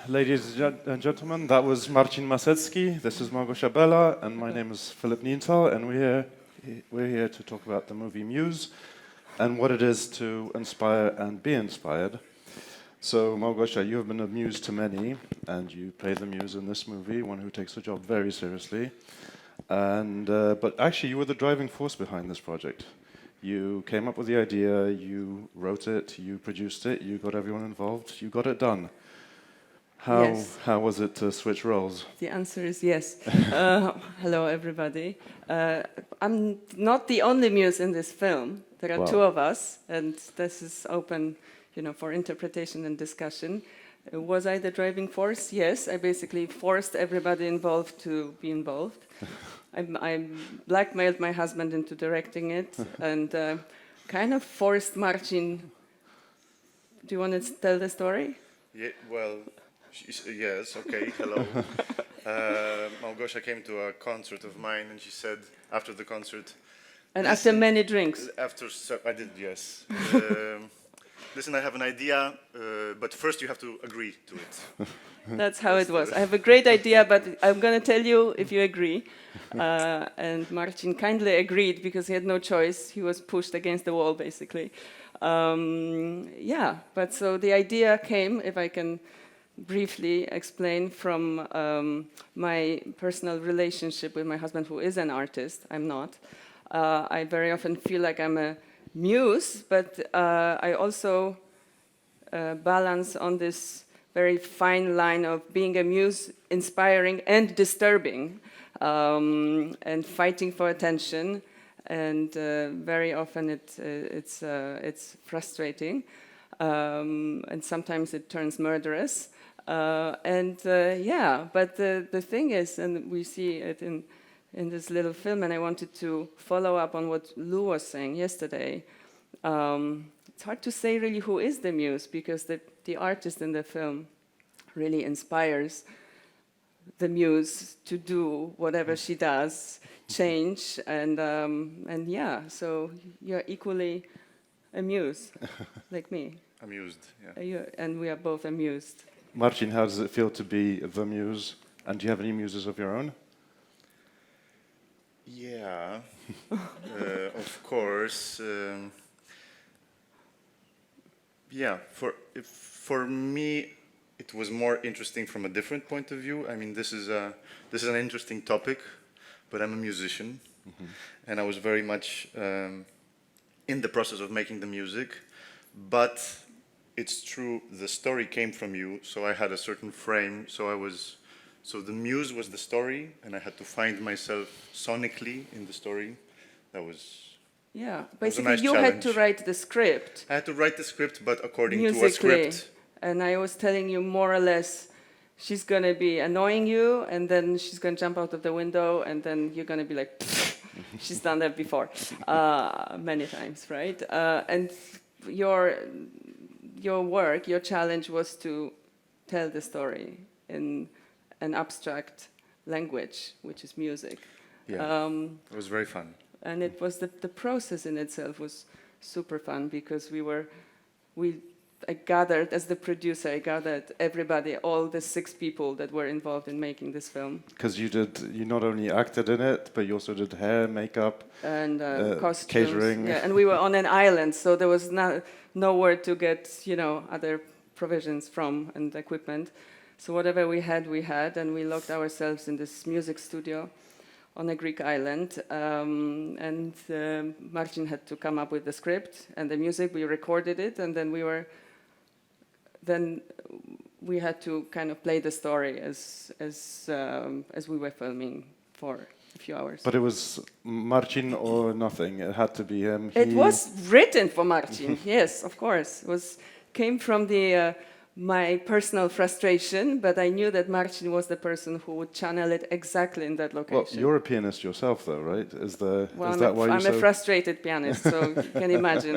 ladies and gentlemen, that was Marcin Masecki. This is Małgosia Bela, and my name is Filip Niedenthal, and we're here to talk about the movie Muse and what it is to inspire and be inspired. So, Małgosia, you have been a muse to many, and you play the muse in this movie, one who takes the job very seriously. And but actually, you were the driving force behind this project. You came up with the idea, you wrote it, you produced it, you got everyone involved, you got it done. How was it to switch roles? The answer is yes. Hello, everybody. I'm not the only muse in this film. There are two of us, and this is open, for interpretation and discussion. Was I the driving force? Yes, I basically forced everybody involved to be involved. I blackmailed my husband into directing it, and kind of forced Marcin. Do you want to tell the story? Yeah, well. Yes, okay, hello. Małgosia came to a concert of mine and she said after the concert... And after many drinks. I did, yes. Listen, I have an idea, but first you have to agree to it. That's how it was. I have a great idea, but I'm going to tell you if you agree. And Marcin kindly agreed because he had no choice. He was pushed against the wall, basically. But so the idea came, if I can briefly explain, from my personal relationship with my husband, who is an artist. I'm not. I very often feel like I'm a muse, but I also balance on this very fine line of being a muse, inspiring and disturbing, and fighting for attention. And very often it's frustrating, and sometimes it turns murderous. But the thing is, and we see it in this little film, and I wanted to follow up on what Lou was saying yesterday. It's hard to say really who is the muse, because the artist in the film really inspires the muse to do whatever she does, change, so you're equally a muse, like me. Amused, yeah. And we are both amused. Marcin, how does it feel to be the muse? And do you have any muses of your own? Yeah, of course. For me, it was more interesting from a different point of view. I mean, this is an interesting topic, but I'm a musician, and I was very much in the process of making the music. But it's true, the story came from you, so I had a certain frame. So the muse was the story, and I had to find myself sonically in the story. That was basically nice you challenge. had to write the script. I had to write the script, but according musically, to a script. And I was telling you more or less, she's gonna be annoying you, and then she's gonna jump out of the window, and then you're gonna be like, she's done that before, many times, right? And your work, your challenge was to tell the story in an abstract language, which is music. Yeah, it was very fun. And it was the process in itself was super fun, because I gathered, as the producer, everybody, all the 6 people that were involved in making this film. Because you not only acted in it, but you also did hair, makeup, and costumes, catering. Yeah, and we were on an island, so there was nowhere to get, other provisions from and equipment. So whatever we had, and we locked ourselves in this music studio on a Greek island. And Marcin had to come up with the script and the music. We recorded it, and then we had to kind of play the story as we were filming for a few hours. But it was Marcin or nothing. It had to be him. It was written for Marcin. Yes, of course. It came from my personal frustration, but I knew that Marcin was the person who would channel it exactly in that location. Well, you're a pianist yourself, though, right? I'm a frustrated pianist, so you can imagine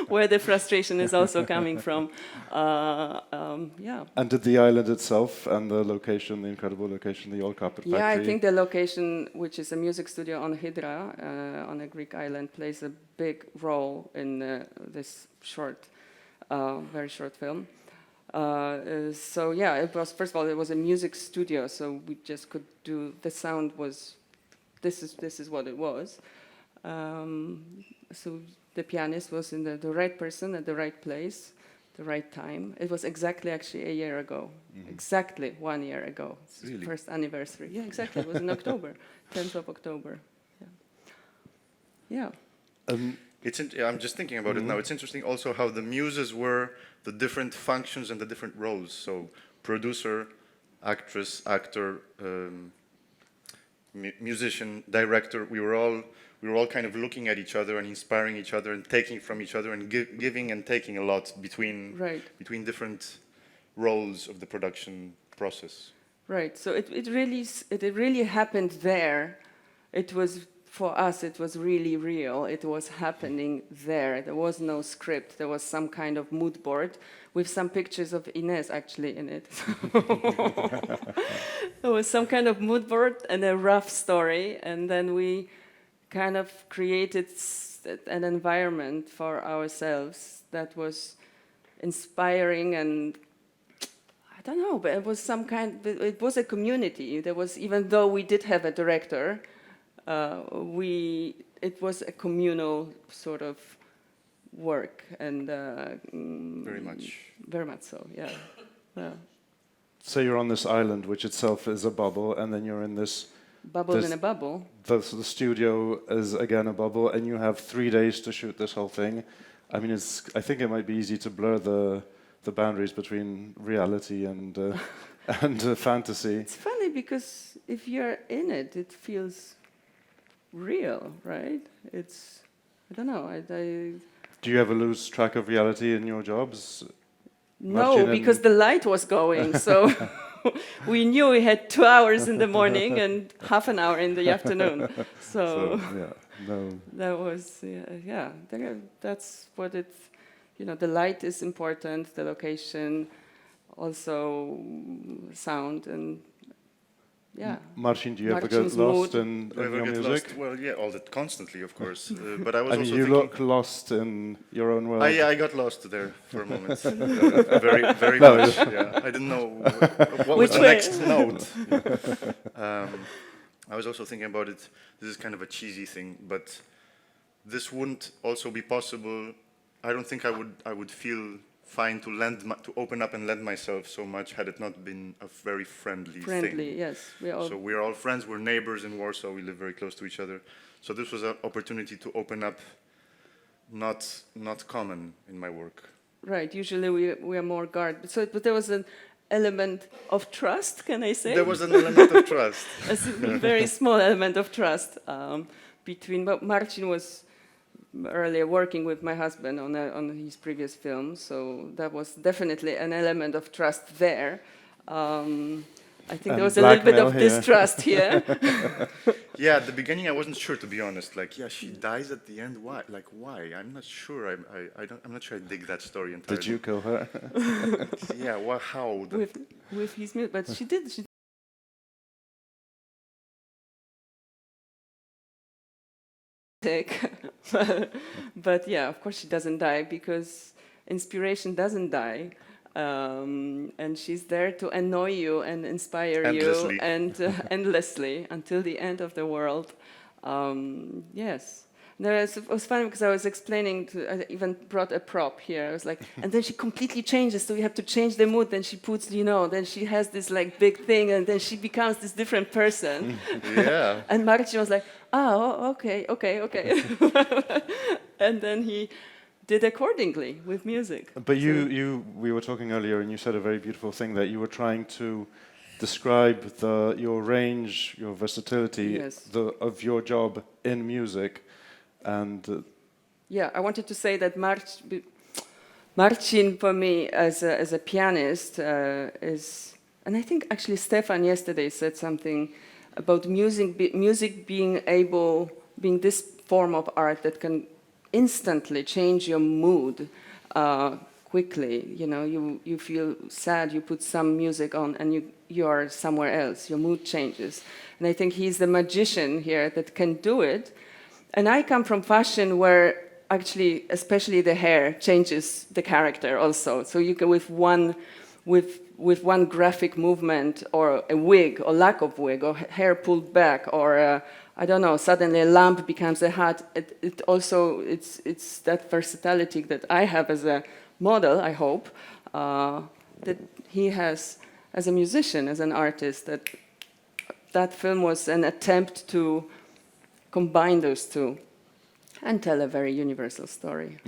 where the frustration is also coming from. And did the island itself and the location, the incredible location, the old carpet factory? Yeah, I think the location, which is a music studio on Hydra, on a Greek island, plays a big role in this very short film. So yeah, it was, first of all, it was a music studio, so we just could do, the sound was, this is what it was. So the pianist was in the right person at the right place, the right time. It was exactly actually a year ago, exactly 1 year ago. It's Really? the first anniversary. Yeah, exactly. It was in October, 10th of October. Yeah. I'm just thinking about it now. It's interesting also how the muses were the different functions and the different roles. So producer, actress, actor, musician, director. We were all kind of looking at each other and inspiring each other and taking from each other and giving and taking a lot between different roles of the production process. Right. So it really happened there. It was, for us, it was really real. It was happening there. There was no script. There was some kind of mood board with some pictures of Ines actually in it. There was some kind of mood board and a rough story, and then we kind of created an environment for ourselves that was inspiring, and I don't know, but it was some kind, it was a community. There was, even though we did have a director, it was a communal sort of work, and very much so, yeah. Yeah. So you're on this island, which itself is a bubble, and then you're in this Bubble in a bubble. The studio is again a bubble, and you have 3 days to shoot this whole thing. I mean, I think it might be easy to blur the boundaries between reality and and fantasy. It's funny because if you're in it, it feels real, right? It's, I don't know. Do you ever lose track of reality in your jobs? No, because the light was going, so we knew we had 2 hours in the morning and half an hour in the afternoon. So yeah, no. That was, yeah, that's what it's, the light is important, the location, also sound, and yeah. Marcin, do you ever Marcin's get lost mood. in Do I ever your get music? lost? Well, yeah, constantly, of course. But I was I mean, also you thinking, look lost in your own world. I got lost there for a moment. Very much. Yeah, I didn't know what was the next note. I was also thinking about it. This is kind of a cheesy thing, but this wouldn't also be possible. I don't think I would feel fine to open up and lend myself so much had it not been a very friendly thing. Yes. So we're all friends. We're neighbors in Warsaw. We live very close to each other. So this was an opportunity to open up. Not common in my work. Right. Usually we are more guarded. But there was an element of trust. Can I say? There was an element of trust. A very small element of trust between. But Marcin was earlier working with my husband on his previous film, so that was definitely an element of trust there. I think there was a little bit of distrust here. Yeah, at the beginning I wasn't sure, to be honest. Like, yeah, she dies at the end. Why? Like, why? I'm not sure. I'm not sure I dig that story entirely. Did you kill her? Yeah. Well, how? With his music, but she did. But yeah, of course she doesn't die, because inspiration doesn't die. And she's there to annoy you and inspire you and endlessly until the end of the world. Yes. No, it was funny because I was explaining I even brought a prop here. I was like, and then she completely changes, so you have to change the mood. Then she puts, then she has this like big thing, and then she becomes this different person. Yeah. And Marcin was like, oh, okay. And then he did accordingly with music. But we were talking earlier, and you said a very beautiful thing, that you were trying to describe your range, your versatility, yes, of your job in music, and yeah, I wanted to say that Marcin for me as a pianist is, and I think actually Stefan yesterday said something about music being this form of art that can instantly change your mood quickly. You feel sad, you put some music on, and you are somewhere else. Your mood changes. And I think he's the magician here that can do it. And I come from fashion where actually, especially the hair changes the character also. So you can, with one with one graphic movement, or a wig, or lack of wig, or hair pulled back, or I don't know, suddenly a lamp becomes a hat. It's that versatility that I have as a model, I hope, that he has as a musician, as an artist, that film was an attempt to combine those two and tell a very universal story.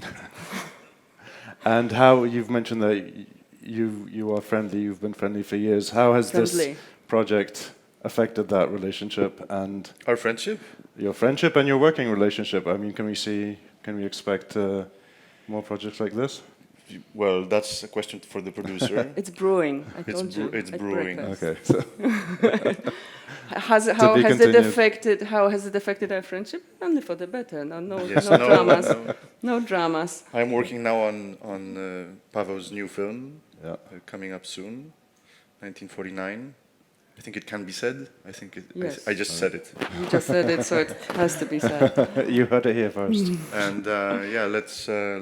And how you've mentioned that you are friendly, you've been friendly for years. How has this project affected that relationship and Our friendship? your friendship and your working relationship? I mean, can we expect more projects like this? Well, that's a question for the producer. It's brewing. I told you. It's at brewing. breakfast. Okay. So How has it affected our friendship? Only for the better. No dramas. No dramas. I'm working now on Paweł's new film, coming up soon, 1949. I think it can be said. I think Yes. I just said it. You just said it, so it has to be said. you heard it here first. And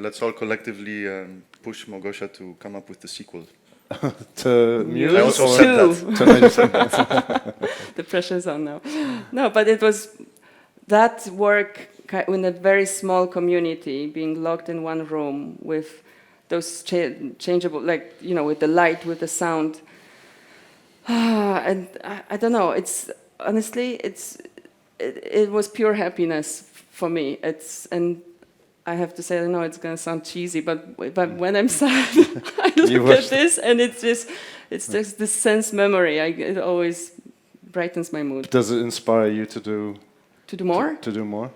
let's all collectively push Małgosia to come up with the sequel. To Muse? I also said that. The pressure's on now. No, but it was that work in a very small community, being locked in one room with those changeable, like, with the light, with the sound. And I don't know. It was pure happiness for me. And I have to say, I know it's going to sound cheesy, but when I'm sad, I look at this, and it's just this sense memory. It always brightens my mood. Does it inspire you to do more? To do more?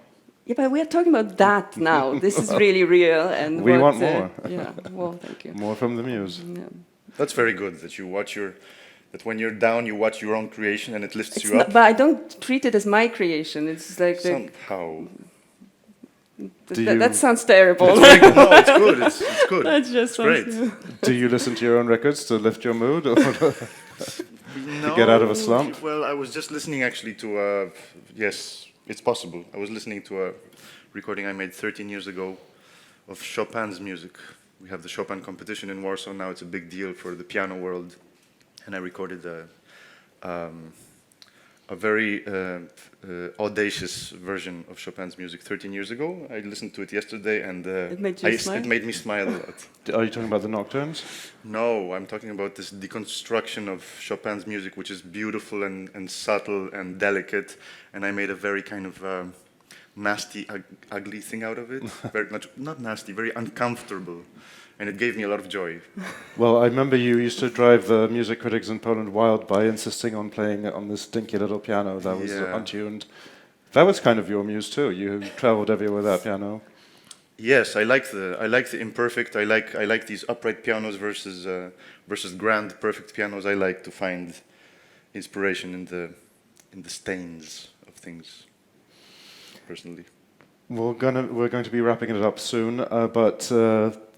Yeah, but we are talking about that now. This is really real, and we want more. Yeah, well, thank you. More from the Muse. Yeah. That's very good that you watch that when you're down, you watch your own creation and it lifts you up. But I don't treat it as my creation. It's like somehow. That sounds terrible. It's very good. No, it's good. It's good. That just great. Do you listen to your own records to lift your mood, or to No, get out of a slump? Well, I was just listening actually to yes, it's possible. I was listening to a recording I made 13 years ago of Chopin's music. We have the Chopin competition in Warsaw now. It's a big deal for the piano world. And I recorded a very audacious version of Chopin's music 13 years ago. I listened to it yesterday, and it made you smile? It made me smile a lot. Are you talking about the Nocturnes? No, I'm talking about this deconstruction of Chopin's music, which is beautiful and subtle and delicate, and I made a very kind of nasty, ugly thing out of it. Very not nasty, very uncomfortable. And it gave me a lot of joy. Well, I remember you used to drive the music critics in Poland wild by insisting on playing it on this dinky little piano that was untuned. That was kind of your muse too. You traveled everywhere with that piano. Yes, I like the Imperfect. I like these upright pianos versus grand perfect pianos. I like to find inspiration in the stains of things. Personally, we're going to be wrapping it up soon, but.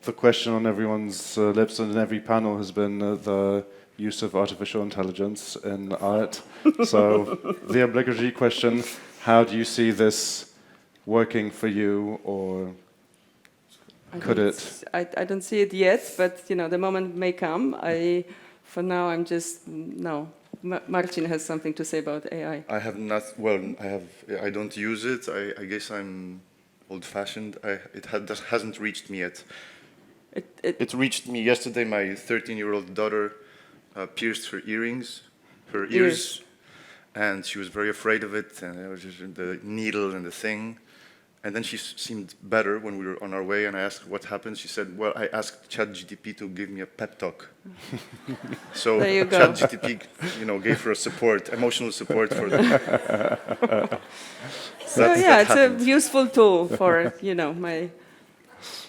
The question on everyone's lips and in every panel has been the use of artificial intelligence in art. So the obligatory question, how do you see this working for you, or could it? I don't see it yet, but the moment may come. For now, I'm just, no. Marcin has something to say about AI. I have not, well, I don't use it. I guess I'm old-fashioned. It hasn't reached me yet. It reached me yesterday. My 13-year-old daughter pierced her ears, and she was very afraid of it, and it was just the needle and the thing. And then she seemed better when we were on our way, and I asked what happened. She said, well, I asked ChatGPT to give me a pep talk. So ChatGPT, gave her emotional support for that. So yeah, it's a useful tool for,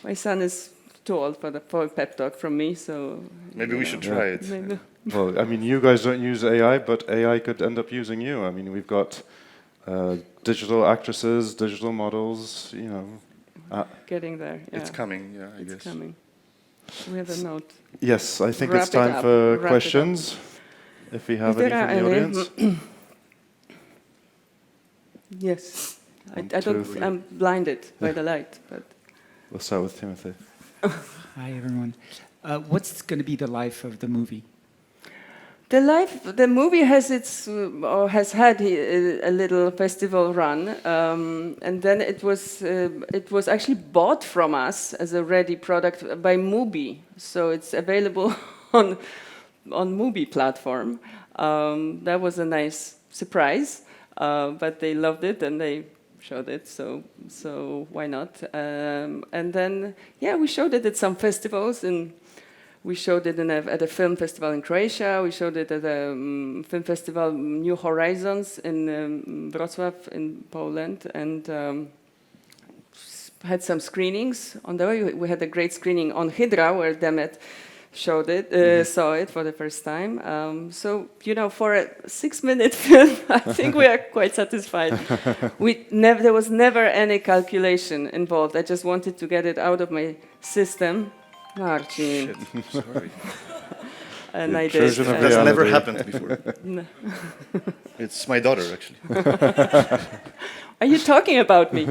my son is too old for a pep talk from me, so... Maybe we should try it. Maybe. Well, I mean, you guys don't use AI, but AI could end up using you. I mean, we've got digital actresses, digital models, Getting there, yeah. It's coming, I guess. It's coming. We have a note. Yes, I think it's time for questions, if we have any from the audience. Yes. I'm blinded by the light, but... We'll start with Timothy. Hi, everyone. What's going to be the life of the movie? The movie has or has had a little festival run, and then it was actually bought from us as a ready product by Mubi, so it's available on Mubi platform. That was a nice surprise, but they loved it and they showed it, so why not? And then we showed it at some festivals and. We showed it at a film festival in Croatia. We showed it at a film festival, New Horizons, in Wrocław in Poland, and had some screenings on the way. We had a great screening on Hydra, where Demet showed it, saw it for the first time. So, for a 6-minute film, I think we are quite satisfied. There was never any calculation involved. I just wanted to get it out of my system. Marcin. Shit, sorry. And I did. That's never happened before. No. It's my daughter, actually. Are you talking about me?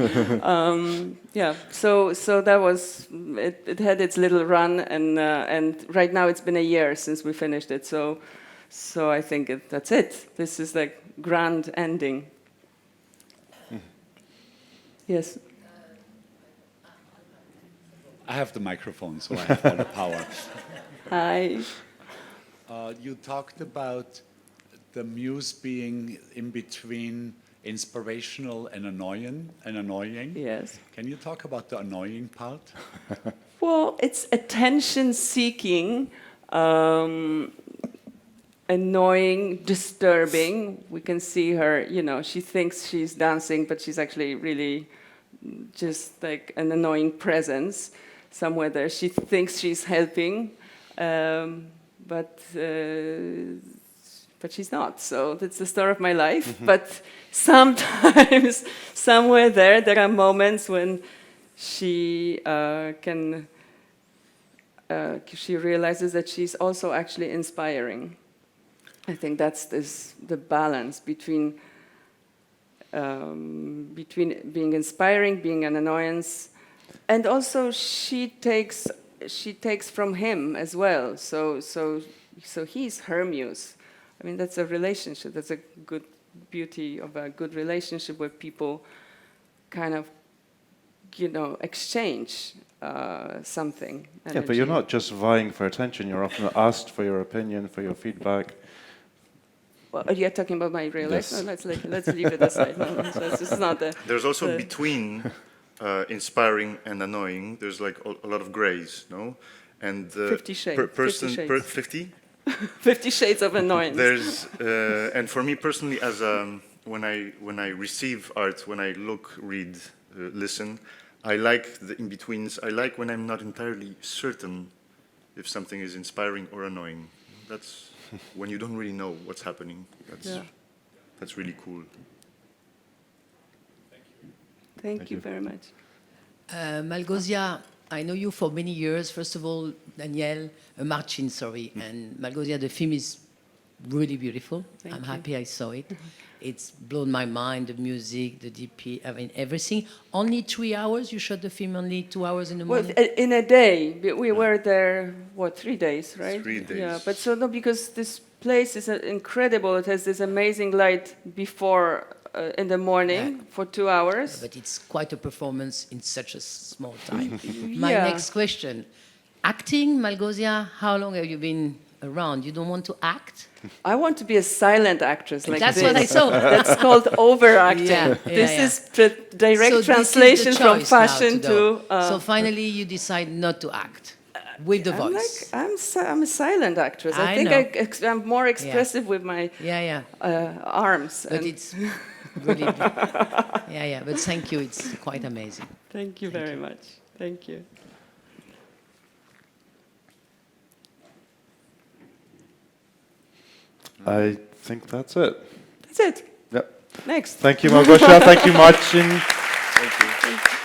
So that was it. It had its little run, and right now it's been a year since we finished it. So I think that's it. This is the grand ending. Yes. I have the microphone, so I have all the power. Hi. You talked about the Muse being in between inspirational and annoying. Yes. Can you talk about the annoying part? Well, it's attention-seeking, annoying, disturbing. We can see her, she thinks she's dancing, but she's actually really just like an annoying presence somewhere there. She thinks she's helping, but she's not. So that's the story of my life. But sometimes, somewhere there are moments when she she realizes that she's also actually inspiring. I think that's the balance between being inspiring, being an annoyance, and also she takes from him as well. So he's her muse. I mean, that's a relationship. That's a good beauty of a good relationship where people kind of, exchange something. Yeah, but you're not just vying for attention. You're often asked for your opinion, for your feedback. Well, you're talking about my real life? Yes. No, let's leave it aside. No, so this is not the... There's also between inspiring and annoying, there's like a lot of grays, no? And 50 shades. 50? 50 shades of annoyance. There's, and for me personally, as when I receive art, when I look, read, listen, I like the in-betweens. I like when I'm not entirely certain if something is inspiring or annoying. That's when you don't really know what's happening. That's really cool. Thank you very much. Małgosia, I know you for many years. First of all, Marcin, and Małgosia, the film is really beautiful. I'm happy I saw it. It's blown my mind, the music, the DP, I mean, everything. Only 3 hours? You shot the film only 2 hours in the morning? Well, in a day. We were there, 3 days, right? 3 days. Yeah, but no, because this place is incredible. It has this amazing light before in the morning for 2 hours. But it's quite a performance in such a small time. My next question. Acting, Małgosia, how long have you been around? You don't want to act? I want to be a silent actress like That's this. what I saw. That's called overacting. This is direct translation from fashion to... so finally you decide not to act with the voice. I'm a silent actress. I think I'm more expressive with my arms. But it's really... but thank you. It's quite amazing. Thank you very much. Thank you. I think that's it. That's it. Yep. Next. Thank you, Małgosia. Thank you, Marcin. Thank you.